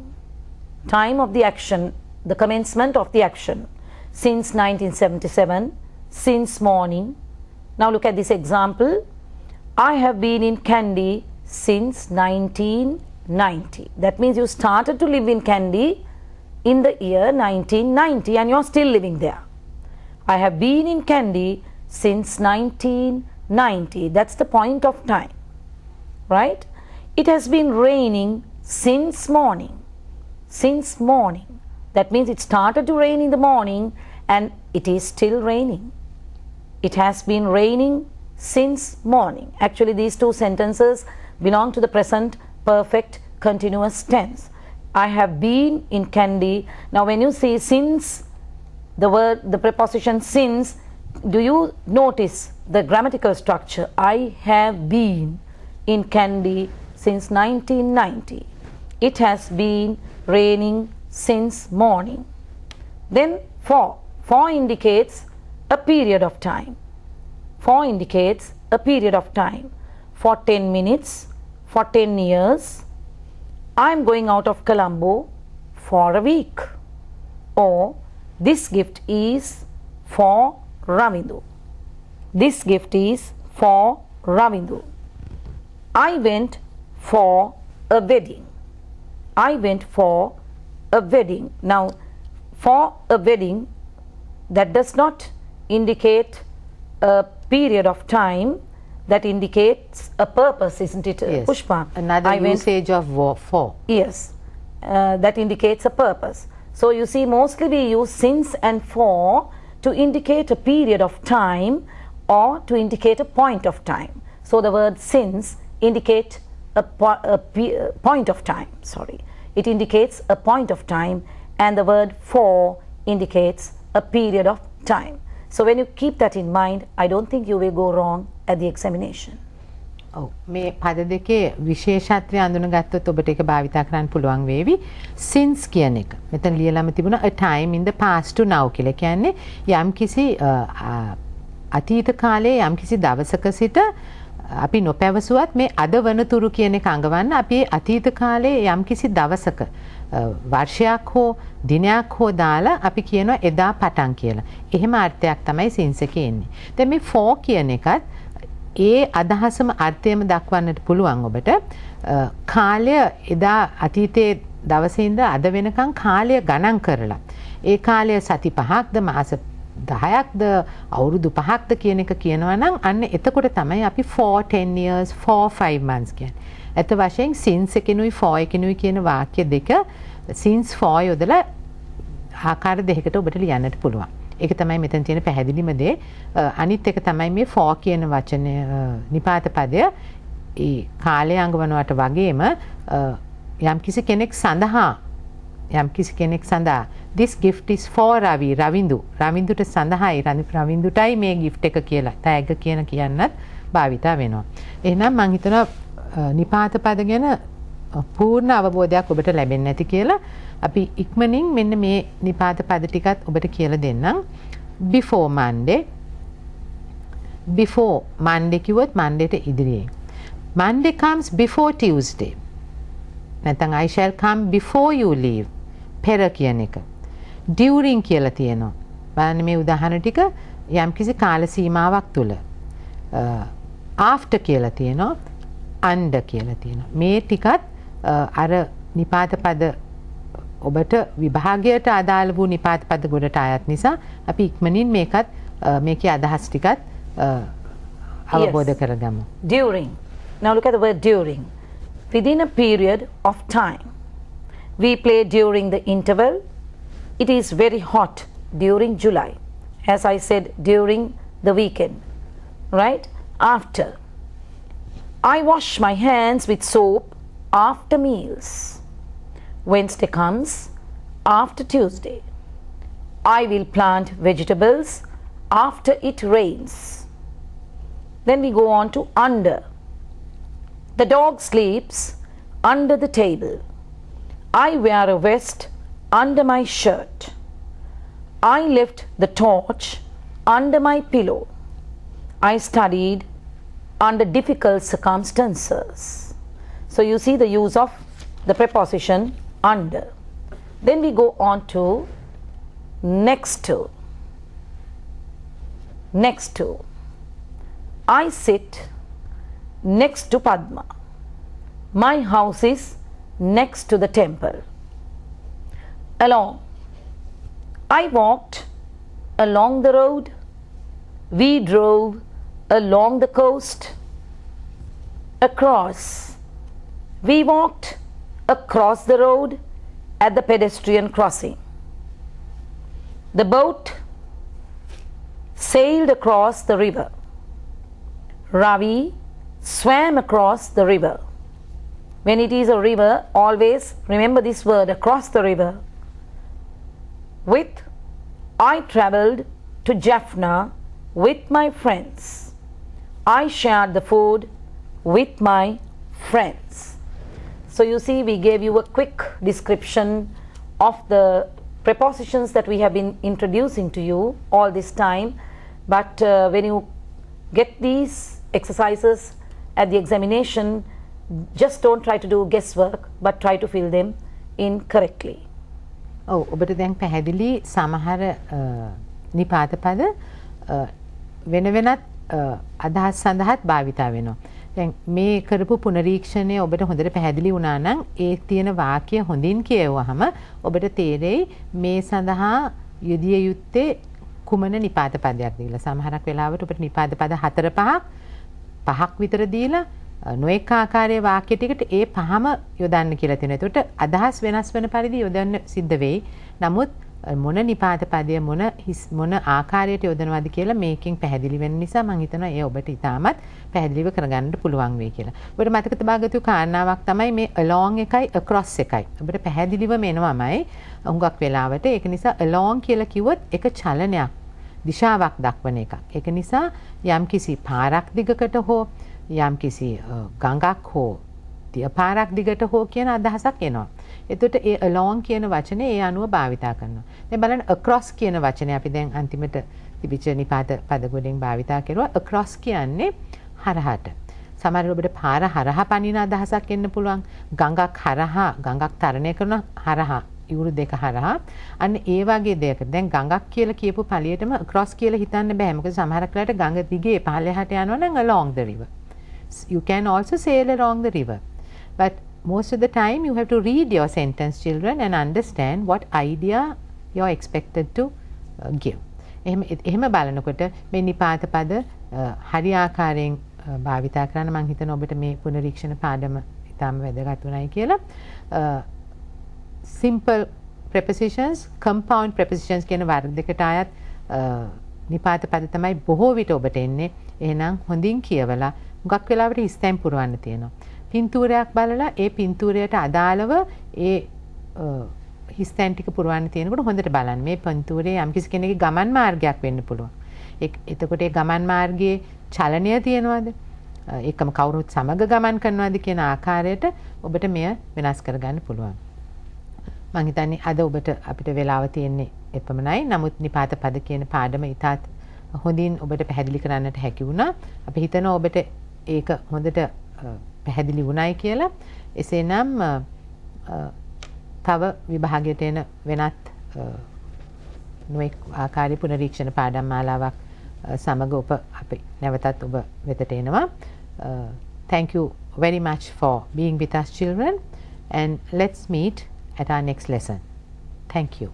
time of the action, the commencement of the action. Since 1977, since morning. Now look at this example. I have been in Kandy since 1990. That means you started to live in Kandy in the year 1990 and you're still living there. I have been in Kandy since 1990. That's the point of time, right? It has been raining since morning. Since morning. That means it started to rain in the morning and it is still raining. It has been raining since morning. Actually, these two sentences belong to the present perfect continuous tense. I have been in Kandy. Now, when you see since, the preposition since, do you notice the grammatical structure? I have been in Kandy since 1990. It has been raining since morning. Then for indicates a period of time. For indicates a period of time. For 10 minutes, for 10 years. I am going out of Colombo for a week. Or this gift is for Ravindu. This gift is for Ravindu. I went for a wedding. I went for a wedding. Now, for a wedding, that does not indicate a period of time, that indicates a purpose, isn't it, yes. Pushpa? Another usage of for. Yes, that indicates a purpose. So you see, mostly we use since and for to indicate a period of time or to indicate a point of time. So the word since indicates a point of time, sorry. It indicates a point of time, and the word for indicates a period of time. So when you keep that in mind, I don't think you will go wrong at the examination. ඔව් මේ පද දෙකේ විශේෂත්වය අඳුනගත්තොත් ඔබට ඒක භාවිතා කරන්න පුළුවන් වේවි. since කියන එක. මෙතන ලියලාම තිබුණා a time in the past to now කියලා. කියන්නේ යම්කිසි අතීත කාලයේ යම්කිසි දවසක සිට අපි නොපැවසුවත් මේ අද වනතුරු කියන එක අඟවන්න අපි අතීත කාලයේ යම්කිසි දවසක වර්ෂයක් හෝ දිනයක් හෝ දාලා අපි කියනවා එදා පටන් කියලා. එහෙම අර්ථයක් තමයි since එකේ එන්නේ. දැන් මේ for කියන එකත් ඒ අදහසම අර්ථයම දක්වන්නට පුළුවන් ඔබට. කාලය එදා අතීතයේ දවසේ ඉඳන් අද වෙනකන් කාලය ගණන් කරලා ඒ කාලය සති 5ක්ද මාස 10ක්ද අවුරුදු 5ක්ද කියන එක කියනවා නම් අන්න එතකොට තමයි අපි for 10 years for 5 months කියන්නේ. ඇත්ත වශයෙන් since එකනුයි for එකනුයි කියන වාක්‍ය දෙක since for යොදලා ආකාර දෙකකට ඔබට ලියන්නට පුළුවන්. ඒක තමයි මෙතන තියෙන පැහැදිලිම දේ. අනිත් එක තමයි මේ for කියන වචනය නිපාත පදය ඒ කාලය අඟවනවට වගේම යම්කිසි කෙනෙක් සඳහා this gift is for Ravi, රවින්දුට සඳහායි රවින්දුටයි මේ gift එක කියලා tag කියන්නත් භාවිතා වෙනවා. එහෙනම් මම හිතනවා නිපාත පද ගැන පූර්ණ අවබෝධයක් ඔබට ලැබෙන්නේ නැති කියලා අපි ඉක්මනින් මෙන්න මේ නිපාත පද ටිකත් ඔබට කියලා දෙන්නම්. before Monday කිව්වොත් Mondayට ඉදිරියෙන්. Monday comes before Tuesday. නැත්නම් I shall come before you leave. පෙර කියන එක. during කියලා තියෙනවා. බලන්න මේ උදාහරණ ටික යම්කිසි කාල සීමාවක් තුල. after කියලා තියෙනවා. under කියලා තියෙනවා. මේ ටිකත් අර නිපාත පද ඔබට විභාගයට අදාළ වූ නිපාත පද ගොඩට අයත් නිසා අපි ඉක්මනින් මේකේ අදහස් ටිකත් අවබෝධ කරගමු. During. Now look at the word during. Within a period of time. We play during the interval. It is very hot during July. As I said, during the weekend. Right? After. I wash my hands with soap after meals. Wednesday comes after Tuesday. I will plant vegetables after it rains. Then we go on to under. The dog sleeps under the table. I wear a vest under my shirt. I left the torch under my pillow. I studied under difficult circumstances. So you see the use of the preposition under. Then we go on to next to. Next to. I sit next to Padma. My house is next to the temple. Along. I walked along the road. We drove along the coast. Across. We walked across the road at the pedestrian crossing. The boat sailed across the river. Ravi swam across the river. When it is a river, always remember this word, across the river. With I travelled to Jaffna with my friends. I shared the food with my friends. So you see, we gave you a quick description of the prepositions that we have been introducing to you all this time. But when you get these exercises at the examination, just don't try to do guesswork, but try to fill them in correctly. ඔව් ඔබට දැන් පැහැදිලි සමහර නිපාත පද වෙන වෙනත් අදහස් සඳහාත් භාවිතා වෙනවා. දැන් මේ කරපු පුනරීක්ෂණය ඔබට හොඳට පැහැදිලි වුණා නම් ඒ තියෙන වාක්‍ය හොඳින් කියවුවහම ඔබට තේරෙයි මේ සඳහා යෙදිය යුත්තේ කුමන නිපාත පදයක්ද කියලා. සමහරක් වෙලාවට ඔබට නිපාත පද 4-5ක් විතර දීලා නොඑක ආකාරයේ වාක්‍ය ටිකට ඒ පහම යොදන්න කියලා තියෙනවා. එතකොට අදහස් වෙනස් වෙන පරිදි යොදන්න සිද්ධ වෙයි. නමුත් මොන නිපාත පදය මොන ආකාරයට යොදනවද කියලා මේකෙන් පැහැදිලි වෙන නිසා මම හිතනවා ඒ ඔබට ඉතාමත් පැහැදිලිව කරගන්න පුළුවන් වෙයි කියලා. ඔබට මතක තබාගතු කාරණාවක් තමයි මේ along එකයි across එකයි. ඔබට පැහැදිලිවම එනවාමයි හුඟක් වෙලාවට. ඒක නිසා along කියලා කිව්වොත් ඒක චලනයක්, දිශාවක් දක්වන එකක්. ඒක නිසා යම්කිසි පාරක් දිගකට හෝ යම්කිසි ගඟක් හෝ පාරක් දිගට හෝ කියන අදහසක් එනවා. එතකොට ඒ along කියන වචනේ ඒ අනුව භාවිතා කරනවා. දැන් බලන්න across කියන වචනේ අපි දැන් අන්තිමට තිබිච්ච නිපාත පද ගොඩෙන් භාවිතා කරුවා. across කියන්නේ හරහට. සමහර ඔබට පාර හරහා පනින අදහසක් එන්න පුළුවන්. ගඟක් හරහා, ගඟක් තරණය කරන හරහා, ඉවුරු දෙක හරහා. අන්න ඒ වගේ දෙයක. දැන් ගඟක් කියලා කියපු පළියටම across කියලා හිතන්න බෑ. මොකද සමහරක් වෙලාවට ගඟ දිගේ පහළට යනවා නම් along the river. You can also sail along the river. But most of the time you have to read your sentence, children, and understand what idea you are expected to give. එහෙම බලනකොට මේ නිපාත පද හරි ආකාරයෙන් භාවිතා කරන්න මම හිතනවා ඔබට මේ පුනරීක්ෂණ පාඩම ඉතාම වැදගත් උනායි කියලා. Simple prepositions, compound prepositions කියන වර්ග දෙකට අයත් නිපාත පද තමයි බොහෝ විට ඔබට එන්නේ. එහෙනම් හොඳින් කියවලා මුගක් වෙලාවට හිස්තැන් පුරවන්න තියෙනවා. පින්තූරයක් බලලා ඒ පින්තූරයට අදාළව ඒ හිස්තැන් ටික පුරවන්න තියෙනකොට හොඳට බලන්න. මේ පින්තූරේ යම්කිසි කෙනෙකුගේ ගමන් මාර්ගයක් වෙන්න පුළුවන්. එතකොට ඒ ගමන් මාර්ගයේ චලනය තියෙනවද? ඒකම කවුරුත් සමග ගමන් කරනවද කියන ආකාරයට ඔබට මෙය වෙනස් කරගන්න පුළුවන්. මම හිතන්නේ අද ඔබට අපිට වෙලාව තියෙන්නේ එපමණයි. නමුත් නිපාත පද කියන පාඩම ඉතාත් හොඳින් ඔබට පැහැදිලි කරන්නට හැකි වුණා. අපි හිතනවා ඔබට ඒක හොඳට පැහැදිලි වුණයි කියලා. එසේනම් තව විභාගයට එන වෙනත් නොඑක ආකාරයේ පුනරීක්ෂණ පාඩම් මාලාවක් සමග අපි නැවතත් ඔබ වෙතට එනවා. Thank you very much for being with us, children, and let's meet at our next lesson. Thank you.